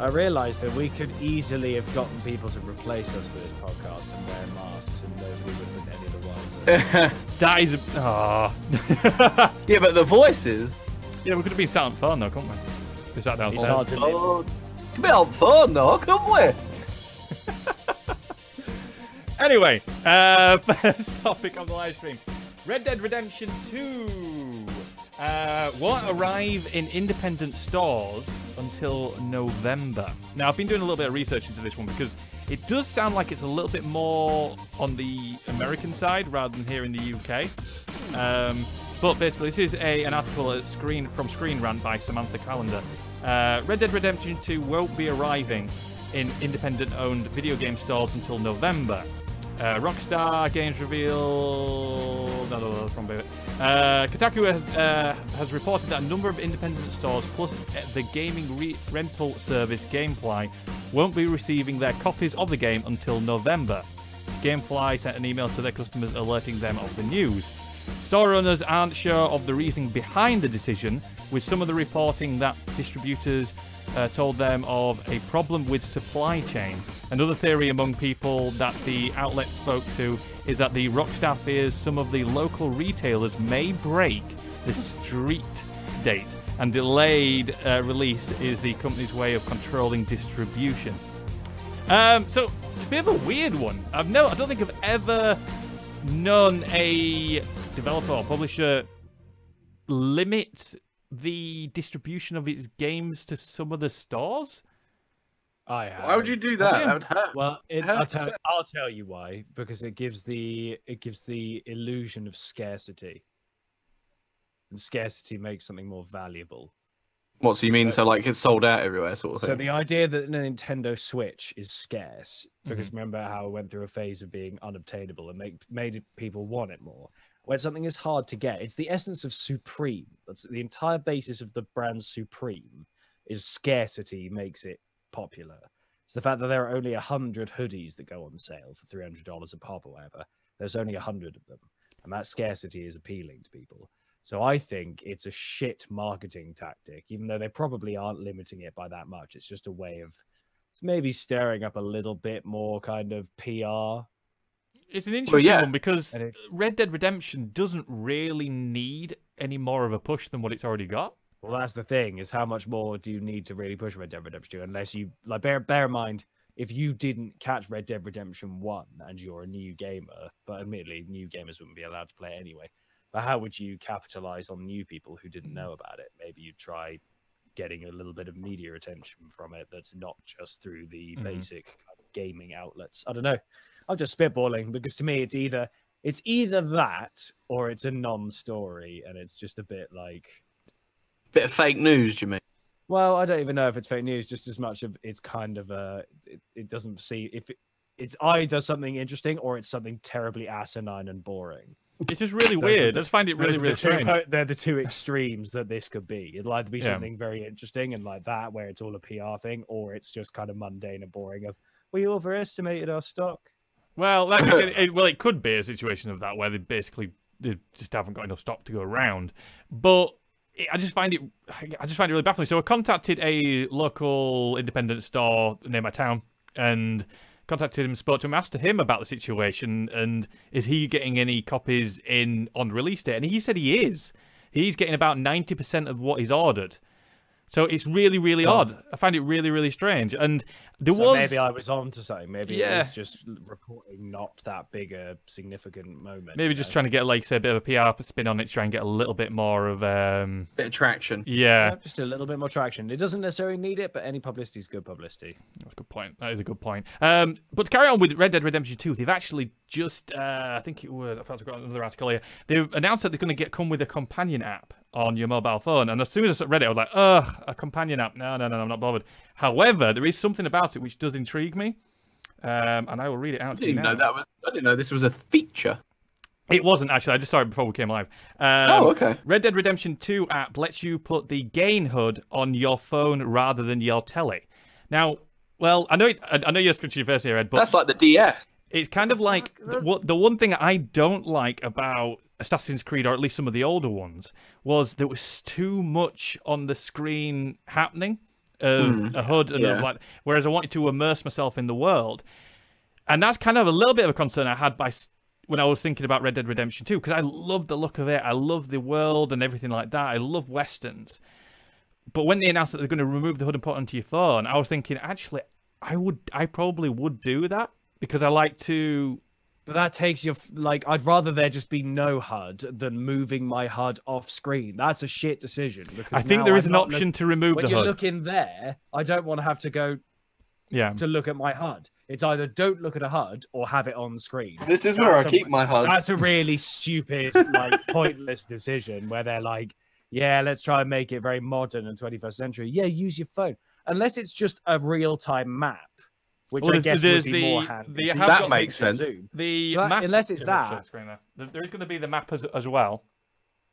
I realised that we could easily have gotten people to replace us for this podcast and wear masks, and nobody would have been any of the ones. That is... Oh. Yeah, but the voices... Yeah, we could have been sat on phone, though, couldn't we? We sat down. It's hard to live. Could be on phone, though, couldn't we? Anyway, first topic on the live stream. Red Dead Redemption 2 won't arrive in independent stores until November. Now, I've been doing a little bit of research into this one because it does sound like it's a little bit more on the American side rather than here in the UK. But basically, this is an article from Screen Rant by Samantha Callender. Red Dead Redemption 2 won't be arriving in independent-owned video game stores until November. Rockstar Games reveal... No, that's wrong bit. Kotaku has reported that a number of independent stores plus the gaming rental service Gamefly won't be receiving their copies of the game until November. Gamefly sent an email to their customers alerting them of the news. Store owners aren't sure of the reasoning behind the decision, with some of the reporting that distributors told them of a problem with supply chain. Another theory among people that the outlet spoke to is that the Rockstar fears some of the local retailers may break the street date, and delayed release is the company's way of controlling distribution. So it's a bit of a weird one. I don't think I've ever known a developer or publisher limit the distribution of its games to some of the stores. I have. Why would you do that? That would hurt. Well, I'll tell you why. Because it gives the illusion of scarcity, and scarcity makes something more valuable. What, so you mean so like it's sold out everywhere, sort of thing? So the idea that the Nintendo Switch is scarce, because remember how it went through a phase of being unobtainable and made people want it more. When something is hard to get, it's the essence of Supreme. That's the entire basis of the brand Supreme, is scarcity makes it popular. It's the fact that there are only 100 hoodies that go on sale for $300 a pop or whatever. There's only 100 of them, and that scarcity is appealing to people. So I think it's a shit marketing tactic, even though they probably aren't limiting it by that much. It's just a way of maybe stirring up a little bit more kind of PR. It's an interesting one because Red Dead Redemption doesn't really need any more of a push than what it's already got. Well, that's the thing, is how much more do you need to really push Red Dead Redemption 2, unless you, like, bear in mind, if you didn't catch Red Dead Redemption 1 and you're a new gamer, but admittedly, new gamers wouldn't be allowed to play it anyway, but how would you capitalize on new people who didn't know about it? Maybe you'd try getting a little bit of media attention from it that's not just through the basic kind of gaming outlets. I don't know. I'm just spitballing, because to me, it's either that or it's a non-story, and it's just a bit like... Bit of fake news, do you mean? Well, I don't even know if it's fake news, just as much of it's kind of it doesn't see if it's either something interesting or it's something terribly asinine and boring. It's just really weird. I just find it really, really strange. They're the two extremes that this could be. It'll either be something very interesting and like that, where it's all a PR thing, or it's just kind of mundane and boring of, we overestimated our stock. Well, it could be a situation of that where they just haven't got enough stock to go around. But I just find it really baffling. So I contacted a local independent store near my town and contacted him, spoke to him, asked him about the situation, and is he getting any copies on release day? And he said he is. He's getting about 90% of what he's ordered. So it's really, really odd. I find it really, really strange. And maybe I was on to something. Maybe it was just reporting not that big a significant moment. Maybe just trying to get, like, say, a bit of a PR spin on it, try and get a little bit more of... bit of traction. Yeah. Just a little bit more traction. It doesn't necessarily need it, but any publicity is good publicity. That's a good point. That is a good point. But to carry on with Red Dead Redemption 2, they've actually just... I think it was... I thought I got another article here. They've announced that they're going to come with a companion app on your mobile phone. And as soon as I read it, I was like, ugh, a companion app. No, I'm not bothered. However, there is something about it which does intrigue me. And I will read it out to you now. I didn't know this was a feature. It wasn't, actually. I just saw it before we came live. Okay. Red Dead Redemption 2 app lets you put the gain HUD on your phone rather than your telly. Now, well, I know you're scratching your face here, Ed, but... That's like the DS. It's kind of like... The one thing I don't like about Assassin's Creed, or at least some of the older ones, was there was too much on the screen happening. of a HUD, and of like, whereas I wanted to immerse myself in the world. And that's kind of a little bit of a concern I had when I was thinking about Red Dead Redemption 2, because I love the look of it. I love the world and everything like that. I love Westerns. But when they announced that they're going to remove the HUD and put it onto your phone, I was thinking, actually, I probably would do that, because I like to... But that takes your... Like, I'd rather there just be no HUD than moving my HUD off screen. That's a shit decision. Because I think there is an option to remove the HUD. When you look in there, I don't want to have to go to look at my HUD. It's either don't look at a HUD or have it on screen. This is where I keep my HUD. That's a really stupid, like, pointless decision where they're like, yeah, let's try and make it very modern and 21st century. Yeah, use your phone. Unless it's just a real-time map, which I guess would be more handy. That makes sense. Unless it's that. There is going to be the map as well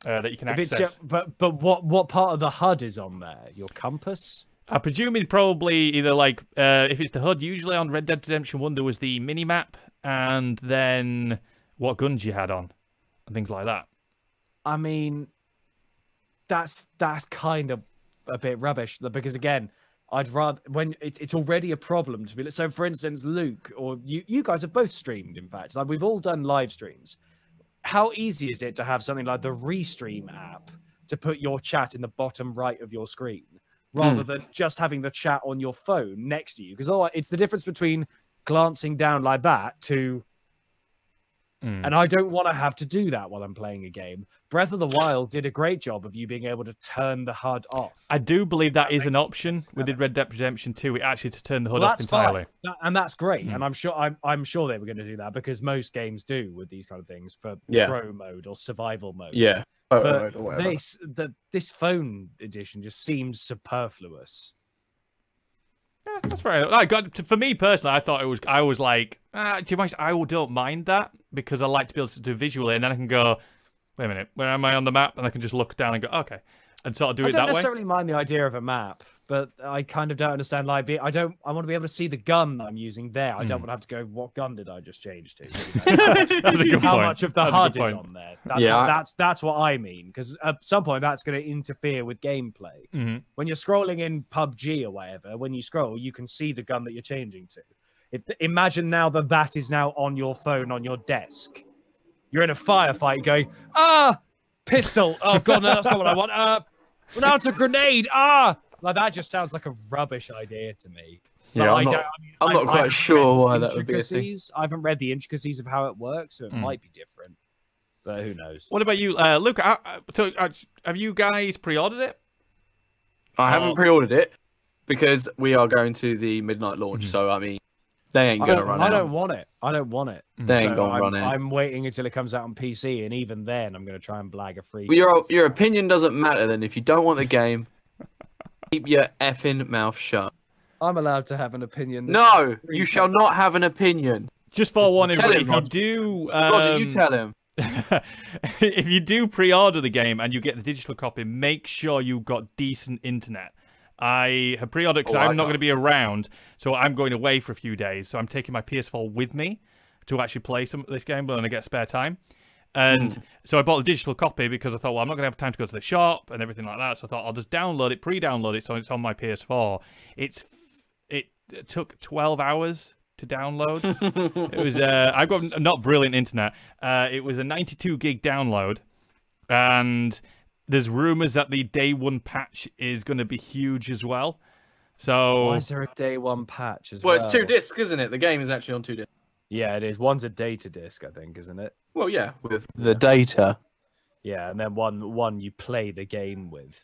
that you can access. But what part of the HUD is on there? Your compass? I presume it's probably either like, if it's the HUD, usually on Red Dead Redemption 1, there was the mini-map, and then what guns you had on, and things like that. I mean, that's kind of a bit rubbish, because, again, I'd rather... when it's already a problem to be... So, for instance, Luke, or you guys have both streamed, in fact. Like, we've all done live streams. How easy is it to have something like the Restream app to put your chat in the bottom right of your screen, rather than just having the chat on your phone next to you? Because it's the difference between glancing down like that to... And I don't want to have to do that while I'm playing a game. Breath of the Wild did a great job of you being able to turn the HUD off. I do believe that is an option within Red Dead Redemption 2, actually to turn the HUD off entirely. And that's great. And I'm sure they were going to do that, because most games do with these kind of things for pro mode or survival mode. Yeah. But this phone edition just seems superfluous. Yeah, that's right. For me personally, I was like, do you mind? I don't mind that, because I like to be able to do visually, and then I can go, wait a minute, where am I on the map? And I can just look down and go, okay, and sort of do it that way. I don't necessarily mind the idea of a map, but I kind of don't understand. Like, I want to be able to see the gun that I'm using there. I don't want to have to go, what gun did I just change to? That's a good How point. much of the HUD is on there? That's what I mean. Because at some point, that's going to interfere with gameplay. When you're scrolling in PUBG or whatever, when you scroll, you can see the gun that you're changing to. Imagine now that is now on your phone, on your desk. You're in a firefight going, pistol. Oh, God, no, that's not what I want. Well, now it's a grenade. Like, that just sounds like a rubbish idea to me. Yeah, I'm not quite sure why that would be a thing. I haven't read the intricacies of how it works, so it might be different. But who knows? What about you, Luke? Have you guys pre-ordered it? I haven't pre-ordered it, because we are going to the midnight launch, so, I mean, they ain't going to run it. I don't want it. They ain't going to run it. I'm waiting until it comes out on PC, and even then, I'm going to try and blag a free. Well, your opinion doesn't matter then. If you don't want the game, keep your effing mouth shut. I'm allowed to have an opinion. No, you shall not have an opinion. Just forewarning, if you do... Roger, you tell him. If you do pre-order the game and you get the digital copy, make sure you've got decent internet. I have pre-ordered because I'm not going to be around, so I'm going away for a few days. So I'm taking my PS4 with me to actually play some of this game when I get spare time. And so I bought the digital copy because I thought, well, I'm not going to have time to go to the shop and everything like that. So I thought I'll just download it, pre-download it, so it's on my PS4. It took 12 hours to download. It was I've got not brilliant internet. It was a 92 gig download, and there's rumors that the day one patch is going to be huge as well. So why is there a day one patch as well? Well, it's 2 discs, isn't it? The game is actually on 2 discs. Yeah, it is. One's a data disc, I think, isn't it? Well, yeah, with the data. Yeah, and then one you play the game with.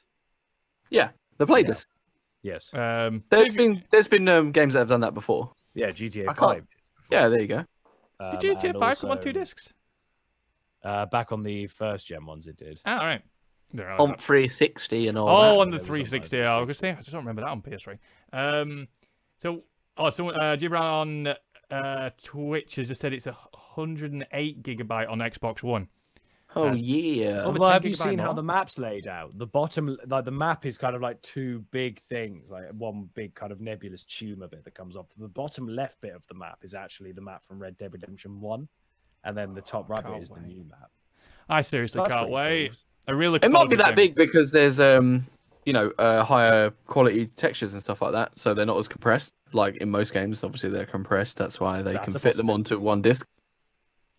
Yeah, the play disc. Yes. There's been games that have done that before. Yeah, GTA 5. Yeah, there you go. Did GTA 5 come on 2 discs? Back on the first gen ones, it did. Oh, all right. On 360 and all that. Oh, on the 360. I was going to say, I just don't remember that on PS3. Do you run on Twitch has just said it's 108 gigabyte on Xbox One. Oh, yeah. Well, have you seen how the map's laid out? The bottom, like the map is kind of like 2 big things, like one big kind of nebulous tumor bit that comes off. The bottom left bit of the map is actually the map from Red Dead Redemption 1. And then the top right bit is the new map. I seriously can't wait. Cool. I really it might be that big because there's you know, higher quality textures and stuff like that, so they're not as compressed. Like in most games, obviously they're compressed. That's why they can fit them onto one disc.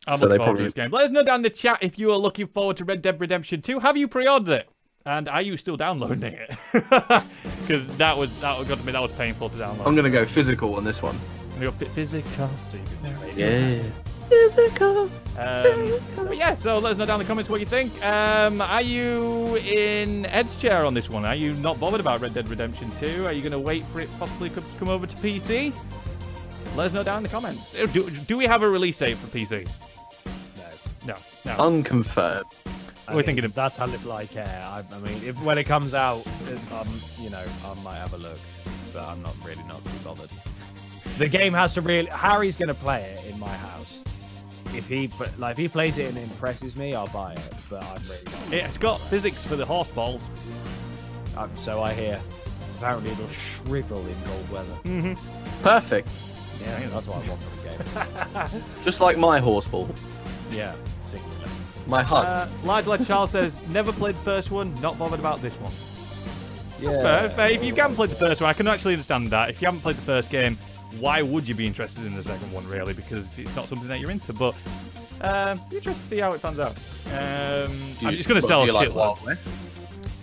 I'm so looking they forward to this game. Let us know down in the chat if you are looking forward to Red Dead Redemption 2. Have you pre-ordered it? And are you still downloading it? Because that was painful to download. I'm gonna go physical on this one. We got physical, so you can Physical. So let us know down in the comments what you think. Are you in Ed's chair on this one? Are you not bothered about Red Dead Redemption 2? Are you going to wait for it possibly to come over to PC? Let us know down in the comments. Do we have a release date for PC? No. Unconfirmed. We're thinking of... That's how little I care. I mean, when it comes out, you know, I might have a look, but I'm not too bothered. The game has to really... Harry's going to play it in my house. If he plays it and it impresses me, I'll buy it. But I'm really not. It's got physics for the horse balls. So I hear. Apparently it'll shrivel in cold weather. Perfect. Yeah, that's what I want from the game. Just like my horse ball. Yeah, singular. My hug. Live Like Charles says, never played the first one, not bothered about this one. Yeah. Fair. If you haven't played the first one, I can actually understand that. If you haven't played the first game, why would you be interested in the second one, really? Because it's not something that you're into. But be interested to see how it pans out. I'm just going to sell a like shitload. Wild West?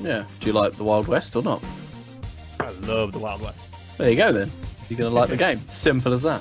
Yeah. Do you like the Wild West or not? I love the Wild West. There you go then. You're going to like the game. Simple as that.